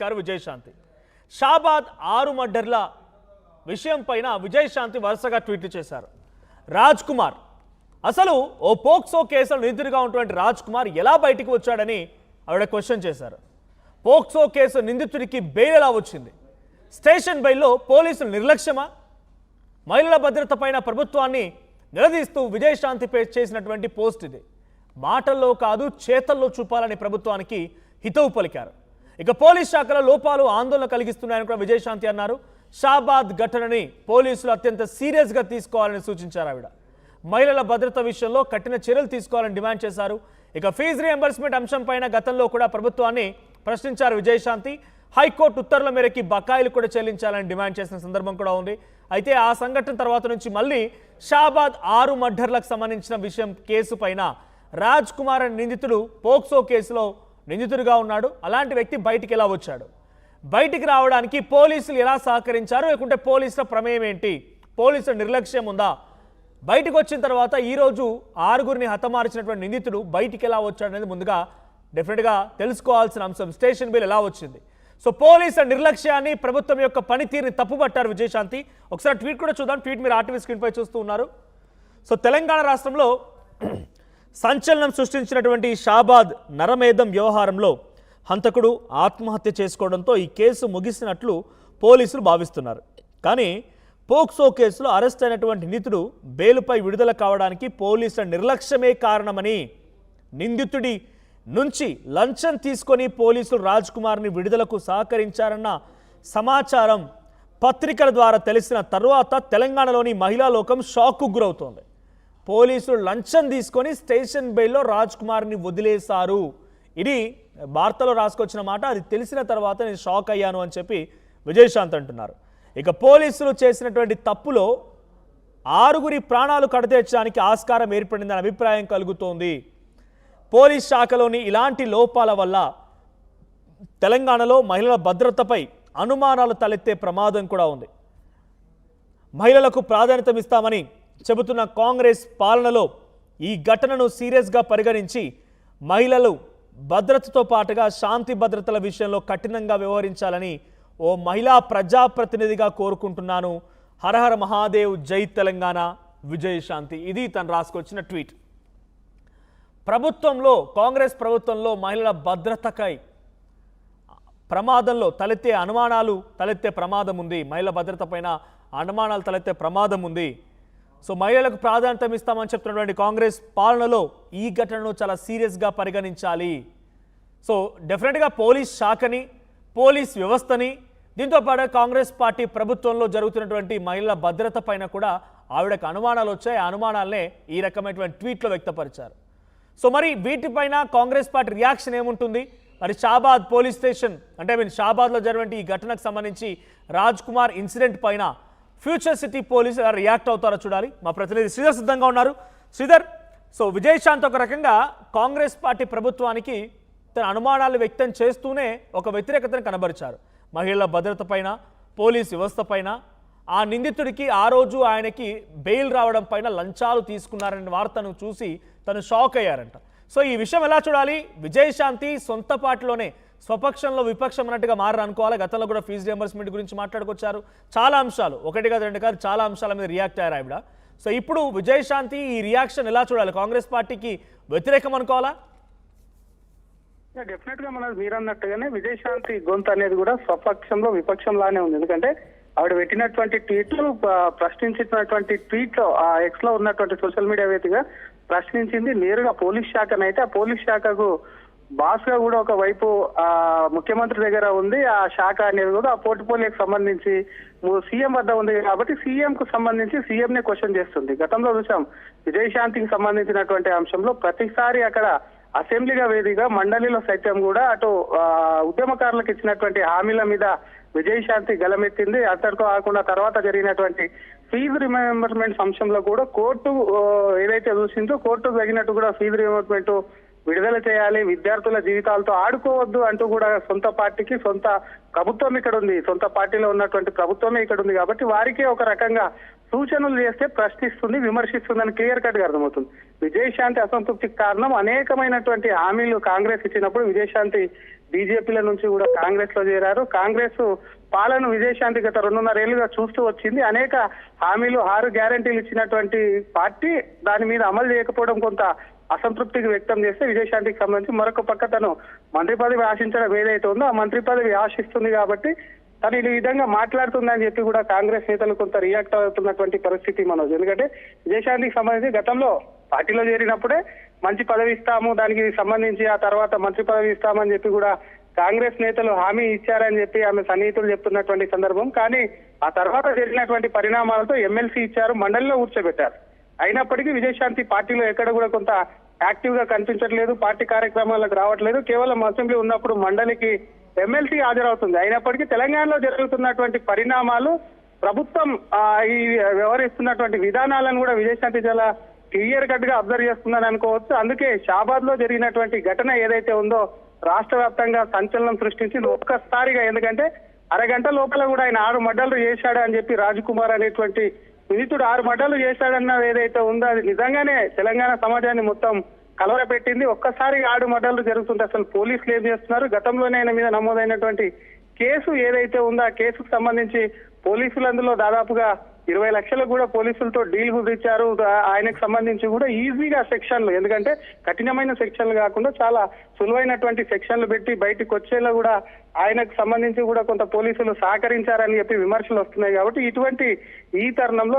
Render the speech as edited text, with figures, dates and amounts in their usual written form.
విజయశాంతి షాబాద్ 6 మర్డర్ల విషయం పైన విజయశాంతి వరుసగా ట్వీట్లు చేశారు. రాజ్ కుమార్ అసలు ఓ పోక్సో కేసులో నిందితుడిగా ఉన్నటువంటి రాజ్ కుమార్ ఎలా బయటికి వచ్చాడని ఆవిడ క్వశ్చన్ చేశారు. పోక్సో కేసు నిందితుడికి బెయిల్ ఎలా వచ్చింది? స్టేషన్ బెయిల్లో పోలీసులు నిర్లక్ష్యమా? మహిళల భద్రత పైన ప్రభుత్వాన్ని నిలదీస్తూ విజయశాంతి చేసినటువంటి పోస్ట్ ఇది. మాటల్లో కాదు చేతల్లో చూపాలని ప్రభుత్వానికి హితవు పలికారు. ఇక పోలీస్ శాఖలో లోపాలు ఆందోళన కలిగిస్తున్నాయని కూడా విజయశాంతి అన్నారు. షాబాద్ ఘటనని పోలీసులు అత్యంత సీరియస్గా తీసుకోవాలని సూచించారు ఆవిడ. మహిళల భద్రత విషయంలో కఠిన చర్యలు తీసుకోవాలని డిమాండ్ చేశారు. ఇక ఫీజు రియంబర్స్మెంట్ అంశం పైన గతంలో కూడా ప్రభుత్వాన్ని ప్రశ్నించారు విజయశాంతి. హైకోర్టు ఉత్తర్వుల మేరకు బకాయిలు కూడా చెల్లించాలని డిమాండ్ చేసిన సందర్భం కూడా ఉంది. అయితే ఆ సంఘటన తర్వాత నుంచి మళ్ళీ షాబాద్ 6 మర్డర్లకు సంబంధించిన విషయం కేసు పైన రాజ్ కుమార్ అనే నిందితుడు పోక్సో కేసులో నిందితుడిగా ఉన్నాడు. అలాంటి వ్యక్తి బయటికి ఎలా వచ్చాడు? బయటికి రావడానికి పోలీసులు ఎలా సహకరించారు? లేకుంటే పోలీసుల ప్రమేయం ఏంటి? పోలీసుల నిర్లక్ష్యం ఉందా? బయటకు వచ్చిన తర్వాత ఈరోజు 6గురిని హతమార్చినటువంటి నిందితుడు బయటికి ఎలా వచ్చాడు అనేది ముందుగా డెఫినెట్గా తెలుసుకోవాల్సిన అంశం. స్టేషన్ బిల్ ఎలా వచ్చింది? సో పోలీసుల నిర్లక్ష్యాన్ని, ప్రభుత్వం యొక్క పనితీరుని తప్పుపట్టారు విజయశాంతి. ఒకసారి ట్వీట్ కూడా చూద్దాం. ట్వీట్ మీరు ఆర్టీవీ స్క్రీన్ పై చూస్తూ ఉన్నారు. సో తెలంగాణ రాష్ట్రంలో సంచలనం సృష్టించినటువంటి షాబాద్ నరమేధం వ్యవహారంలో హంతకుడు ఆత్మహత్య చేసుకోవడంతో ఈ కేసు ముగిసినట్లు పోలీసులు భావిస్తున్నారు. కానీ పోక్సో కేసులో అరెస్ట్ అయినటువంటి నిందితుడు బెయిలుపై విడుదల కావడానికి పోలీసుల నిర్లక్ష్యమే కారణమని, నిందితుడి నుంచి లంచం తీసుకొని పోలీసులు రాజ్ కుమార్ని విడుదలకు సహకరించారన్న సమాచారం పత్రికల ద్వారా తెలిసిన తర్వాత తెలంగాణలోని మహిళా లోకం షాక్కు గురవుతోంది. పోలీసులు లంచం తీసుకొని స్టేషన్ బెయిల్లో రాజ్ కుమార్ని వదిలేశారు. ఇది వార్తలో రాసుకొచ్చిన మాట. అది తెలిసిన తర్వాత నేను షాక్ అయ్యాను అని చెప్పి విజయశాంత్ అంటున్నారు. ఇక పోలీసులు చేసినటువంటి తప్పులో 6గురి ప్రాణాలు కడతీర్చడానికి ఆస్కారం ఏర్పడిందనే అభిప్రాయం కలుగుతోంది. పోలీస్ శాఖలోని ఇలాంటి లోపాల వల్ల తెలంగాణలో మహిళల భద్రతపై అనుమానాలు తలెత్తే ప్రమాదం కూడా ఉంది. మహిళలకు ప్రాధాన్యత ఇస్తామని చెబుతున్న కాంగ్రెస్ పాలనలో ఈ ఘటనను సీరియస్గా పరిగణించి మహిళలు భద్రతతో పాటుగా శాంతి భద్రతల విషయంలో కఠినంగా వ్యవహరించాలని ఓ మహిళా ప్రజాప్రతినిధిగా కోరుకుంటున్నాను. హరహర మహాదేవ్, జై తెలంగాణ, విజయశాంతి. ఇది తను రాసుకొచ్చిన ట్వీట్. ప్రభుత్వంలో, కాంగ్రెస్ ప్రభుత్వంలో మహిళల భద్రతకై ప్రమాదంలో తలెత్తే ప్రమాదం ఉంది. మహిళల భద్రత పైన అనుమానాలు తలెత్తే ప్రమాదం ఉంది. సో మహిళలకు ప్రాధాన్యత ఇస్తామని చెప్తున్నటువంటి కాంగ్రెస్ పాలనలో ఈ ఘటనను చాలా సీరియస్గా పరిగణించాలి. సో డెఫినెట్గా పోలీస్ శాఖని, పోలీస్ వ్యవస్థని, దీంతో పాటు కాంగ్రెస్ పార్టీ ప్రభుత్వంలో జరుగుతున్నటువంటి మహిళల భద్రత పైన కూడా ఆవిడకు అనుమానాలు వచ్చాయి. ఆ అనుమానాలనే ఈ రకమైనటువంటి ట్వీట్లో వ్యక్తపరిచారు. సో మరి వీటిపైన కాంగ్రెస్ పార్టీ రియాక్షన్ ఏముంటుంది? మరి షాబాద్ పోలీస్ స్టేషన్ షాబాద్లో జరిగిన ఈ ఘటనకు సంబంధించి రాజ్ కుమార్ ఇన్సిడెంట్ పైన ఫ్యూచర్ సిటీ పోలీసు ఎలా రియాక్ట్ అవుతారో చూడాలి. మా ప్రతినిధి శ్రీధర్ సిద్ధంగా ఉన్నారు. శ్రీధర్, సో విజయశాంత్ ఒక రకంగా కాంగ్రెస్ పార్టీ ప్రభుత్వానికి తన అనుమానాలు వ్యక్తం చేస్తూనే ఒక వ్యతిరేకతను కనబరిచారు. మహిళల భద్రత పైన, పోలీస్ వ్యవస్థ పైన, ఆ నిందితుడికి ఆ రోజు ఆయనకి బెయిల్ రావడం పైన లంచాలు తీసుకున్నారనే వార్తను చూసి తను షాక్ అయ్యారంట. సో ఈ విషయం ఎలా చూడాలి? విజయశాంతి సొంత పార్టీలోనే స్వపక్షంలో విపక్షం అన్నట్టుగా మారనుకోవాలి. గతంలో కూడా ఫీజు రియంబర్స్మెంట్ గురించి మాట్లాడుకొచ్చారు. చాలా అంశాలు, ఒకటి కాదు రెండు కాదు, చాలా అంశాల మీద రియాక్ట్ అయ్యారు ఆవిడ. సో ఇప్పుడు విజయశాంతి ఈ రియాక్షన్ ఎలా చూడాలి? కాంగ్రెస్ పార్టీకి వ్యతిరేకం అనుకోవాలా? డెఫినెట్ గా మీరు అన్నట్టుగానే విజయశాంతి గొంతు అనేది కూడా స్వపక్షంలో విపక్షంలానే ఉంది. ఎందుకంటే ఆవిడ పెట్టినటువంటి ట్వీట్లు, ప్రశ్నించినటువంటి ట్వీట్ లో ఆ ఎక్స్ లో ఉన్నటువంటి సోషల్ మీడియా వేదికగా ప్రశ్నించింది నేరుగా పోలీస్ శాఖనైతే. ఆ పోలీస్ శాఖకు బాస్ గా కూడా ఒక వైపు ముఖ్యమంత్రి దగ్గర ఉంది ఆ శాఖ అనేది కూడా. ఆ పోర్ట్ఫోలియోకి సంబంధించి సీఎం వద్ద ఉంది కాబట్టి సీఎం కు సంబంధించి సీఎం నే క్వశ్చన్ చేస్తుంది. గతంలో చూసాం విజయశాంతికి సంబంధించినటువంటి అంశంలో ప్రతిసారి అక్కడ అసెంబ్లీగా వేదికగా మండలిలో సైతం కూడా అటు ఉద్యమకారులకు ఇచ్చినటువంటి హామీల మీద విజయశాంతి గలమెత్తింది. అంతటితో కాకుండా తర్వాత జరిగినటువంటి ఫీజు రియంబర్స్మెంట్ అంశంలో కూడా కోర్టు ఏదైతే చూసిందో కోర్టు తగినట్టు కూడా ఫీజు రియంబర్స్మెంట్ విడుదల చేయాలి, విద్యార్థుల జీవితాలతో ఆడుకోవద్దు అంటూ కూడా సొంత పార్టీకి సొంత ప్రభుత్వం ఇక్కడ ఉంది, సొంత పార్టీలో ఉన్నటువంటి ప్రభుత్వమే ఇక్కడ ఉంది కాబట్టి వారికే ఒక రకంగా సూచనలు చేస్తే ప్రశ్నిస్తుంది, విమర్శిస్తుందని క్లియర్ కట్ గా అర్థమవుతుంది. విజయశాంతి అసంతృప్తికి కారణం అనేకమైనటువంటి హామీలు కాంగ్రెస్ ఇచ్చినప్పుడు విజయశాంతి బీజేపీల నుంచి కూడా కాంగ్రెస్ లో చేరారు. కాంగ్రెస్ పాలన విజయశాంతి గత 2.5 ఏళ్లుగా చూస్తూ వచ్చింది. అనేక హామీలు 6 గ్యారంటీలు ఇచ్చినటువంటి పార్టీ దాని మీద అమలు చేయకపోవడం కొంత అసంతృప్తికి వ్యక్తం చేస్తే విజయశాంతికి సంబంధించి మరొక పక్క తను మంత్రి పదవి ఆశించడం ఏదైతే ఉందో ఆ మంత్రి పదవి ఆశిస్తుంది కాబట్టి తను ఈ విధంగా మాట్లాడుతుందని చెప్పి కూడా కాంగ్రెస్ నేతలు కొంత రియాక్ట్ అవుతున్నటువంటి పరిస్థితి మనోజ్. ఎందుకంటే విజయశాంతికి సంబంధించి గతంలో పార్టీలో చేరినప్పుడే మంచి పదవి ఇస్తాము, దానికి సంబంధించి ఆ తర్వాత మంత్రి పదవి ఇస్తామని చెప్పి కూడా కాంగ్రెస్ నేతలు హామీ ఇచ్చారని చెప్పి ఆమె సన్నిహితులు చెప్తున్నటువంటి సందర్భం. కానీ ఆ తర్వాత జరిగినటువంటి పరిణామాలతో ఎమ్మెల్సీ ఇచ్చారు, మండలిలో కూర్చోబెట్టారు. అయినప్పటికీ విజయశాంతి పార్టీలో ఎక్కడ కూడా కొంత యాక్టివ్ గా కనిపించట్లేదు, పార్టీ కార్యక్రమాలకు రావట్లేదు. కేవలం అసెంబ్లీ ఉన్నప్పుడు మండలికి ఎమ్మెల్సీ హాజరవుతుంది. అయినప్పటికీ తెలంగాణలో జరుగుతున్నటువంటి పరిణామాలు, ప్రభుత్వం ఈ వ్యవహరిస్తున్నటువంటి విధానాలను కూడా విజయశాంతి చాలా క్లియర్ కట్ గా అబ్జర్వ్ చేస్తుందని అనుకోవచ్చు. అందుకే షాబాద్ లో జరిగినటువంటి ఘటన ఏదైతే ఉందో రాష్ట్ర వ్యాప్తంగా సంచలనం సృష్టించింది ఒక్కసారిగా. ఎందుకంటే అరగంట లోపల కూడా ఆయన 6 మర్డర్లు చేశాడు అని చెప్పి రాజ్కుమార్ అనేటువంటి నిందితుడు 6 మర్డర్లు చేశాడన్నది ఏదైతే ఉందో అది నిజంగానే తెలంగాణ సమాజాన్ని మొత్తం కలవరపెట్టింది. ఒక్కసారిగా 6 మర్డర్లు జరుగుతుంటే అసలు పోలీసులు ఏం చేస్తున్నారు? గతంలోనే ఆయన మీద నమోదైనటువంటి కేసు ఏదైతే ఉందో ఆ కేసుకు సంబంధించి పోలీసులు అందులో దాదాపుగా 20 లక్షలకు కూడా పోలీసులతో డీల్ కుదిర్చారు. ఆయనకు సంబంధించి కూడా ఈజీగా సెక్షన్లు, ఎందుకంటే కఠినమైన సెక్షన్లు కాకుండా చాలా సులువైనటువంటి సెక్షన్లు పెట్టి బయటకు వచ్చేలా కూడా ఆయనకు సంబంధించి కూడా కొంత పోలీసులు సహకరించారని చెప్పి విమర్శలు వస్తున్నాయి. కాబట్టి ఇటువంటి ఈ తరుణంలో